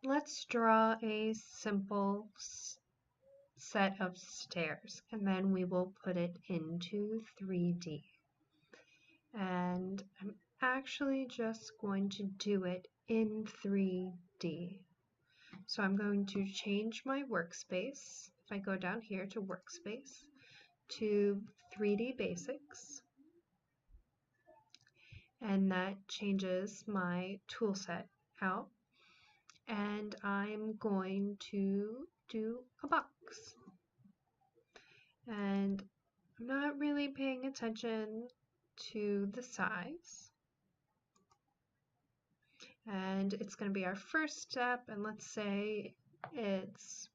let's draw a simple set of stairs, and then we will put it into 3D. And I'm actually just going to do it in 3D. So I'm going to change my workspace. If I go down here to workspace, to 3D Basics, and that changes my tool set out. And I'm going to do a box. And I'm not really paying attention to the size. And it's going to be our first step, and let's say it's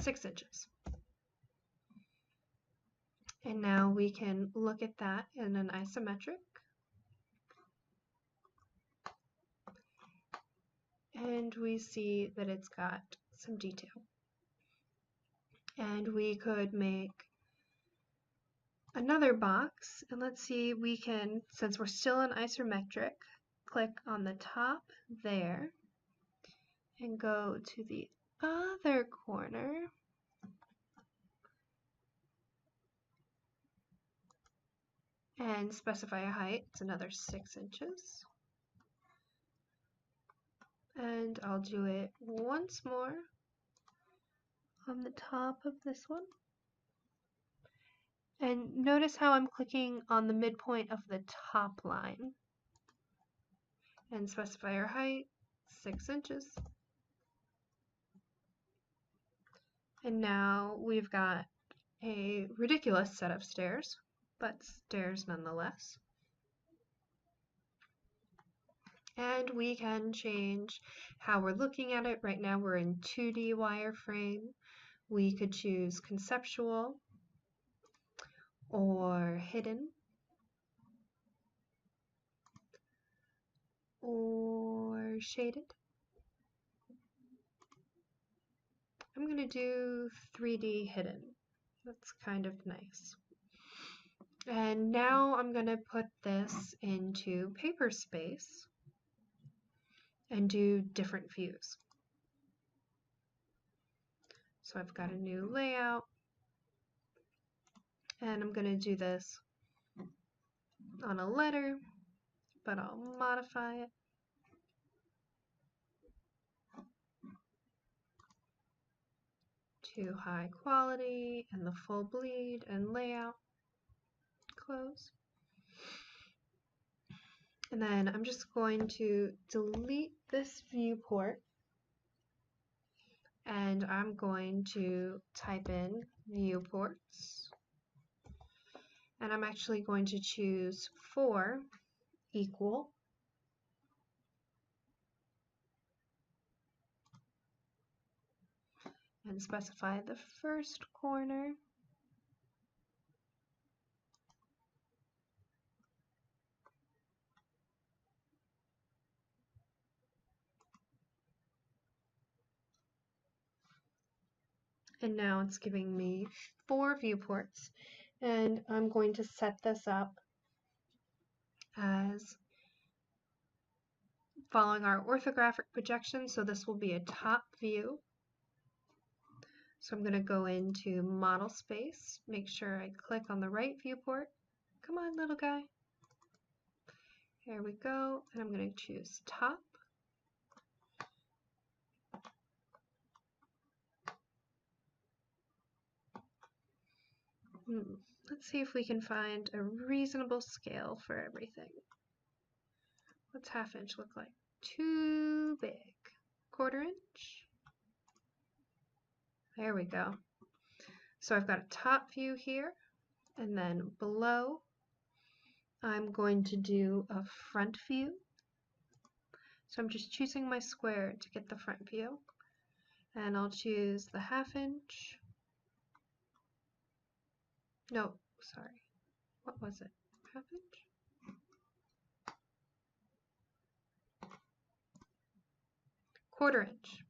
6 inches. And now we can look at that in an isometric. And we see that it's got some detail. And we could make another box, and let's see, we can, since we're still in isometric, click on the top there and go to the other corner and specify a height. It's another 6 inches. And I'll do it once more on the top of this one. And notice how I'm clicking on the midpoint of the top line. And specify our height, 6 inches. And now we've got a ridiculous set of stairs, but stairs nonetheless. And we can change how we're looking at it. Right now we're in 2D wireframe. We could choose conceptual or hidden or shaded. I'm going to do 3D hidden. That's kind of nice. And now I'm going to put this into Paperspace and do different views. So I've got a new layout, and I'm going to do this on a letter, but I'll modify it. To high quality and the full bleed and layout. Close. And then I'm just going to delete this viewport, and I'm going to type in viewports, and I'm actually going to choose 4 equal, and specify the first corner. And now it's giving me 4 viewports, and I'm going to set this up as following our orthographic projection, so this will be a top view. So I'm going to go into model space, make sure I click on the right viewport. Come on, little guy. Here we go, and I'm going to choose top. Let's see if we can find a reasonable scale for everything. What's ½ inch look like? Too big. ½ inch. There we go. So I've got a top view here, and then below I'm going to do a front view. So I'm just choosing my square to get the front view, and I'll choose the ½ inch. No, sorry. What was it? ½ inch? ½ inch.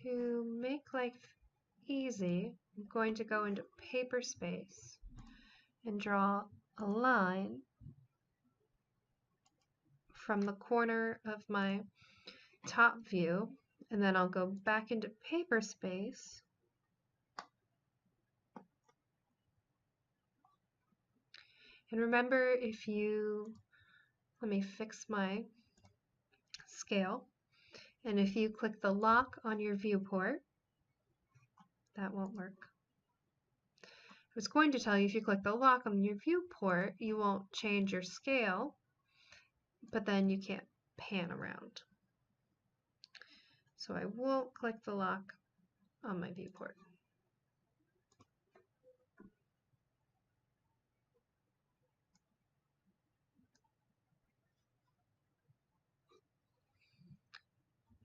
To make life easy, I'm going to go into Paperspace and draw a line from the corner of my top view, and then I'll go back into Paperspace and remember, let me fix my scale, and if you click the lock on your viewport, that won't work. I was going to tell you if you click the lock on your viewport, you won't change your scale, but then you can't pan around. So I won't click the lock on my viewport.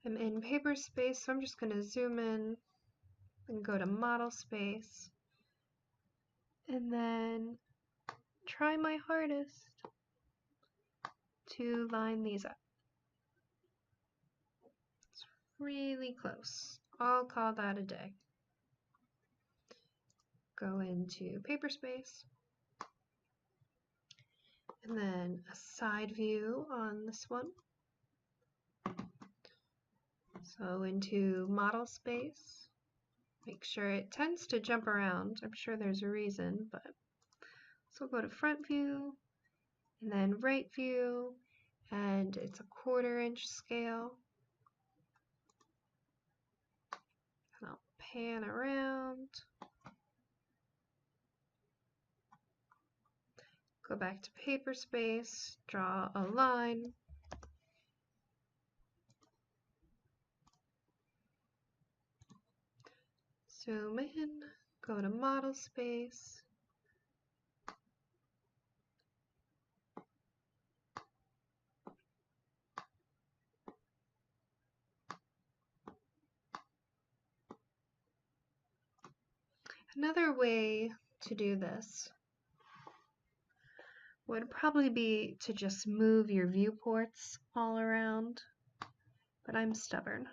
I'm in Paperspace, so I'm just going to zoom in and go to Model Space, and then try my hardest to line these up. It's really close. I'll call that a day. Go into Paperspace, and then a side view on this one. So into Model Space, make sure it tends to jump around. I'm sure there's a reason, but so go to Front View, and then Right View, and it's a 1/4 inch scale. And I'll pan around. Go back to Paperspace, draw a line. Zoom in, go to Model Space. Another way to do this would probably be to just move your viewports all around, but I'm stubborn.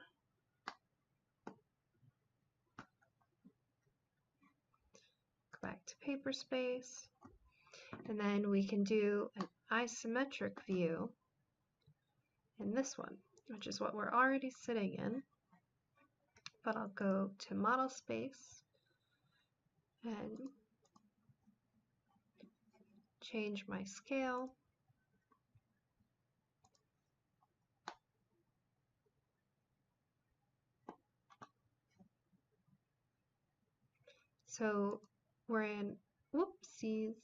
Go back to Paperspace, and then we can do an isometric view in this one, which is what we're already sitting in. But I'll go to Model Space and change my scale. So we're in, whoopsies.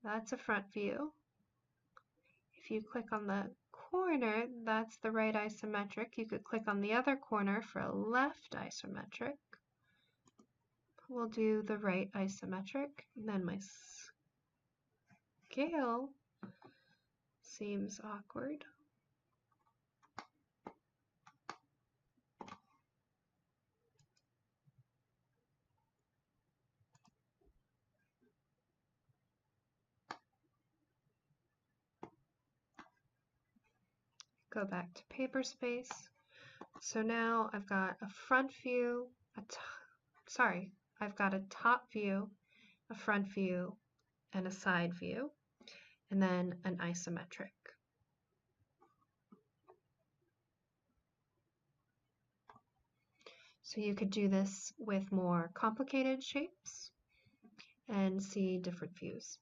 That's a front view. If you click on the corner, that's the right isometric. You could click on the other corner for a left isometric. We'll do the right isometric, and then my scale seems awkward. Go back to Paperspace. So now I've got a front view, I've got a top view, a front view, and a side view, and then an isometric. So you could do this with more complicated shapes and see different views.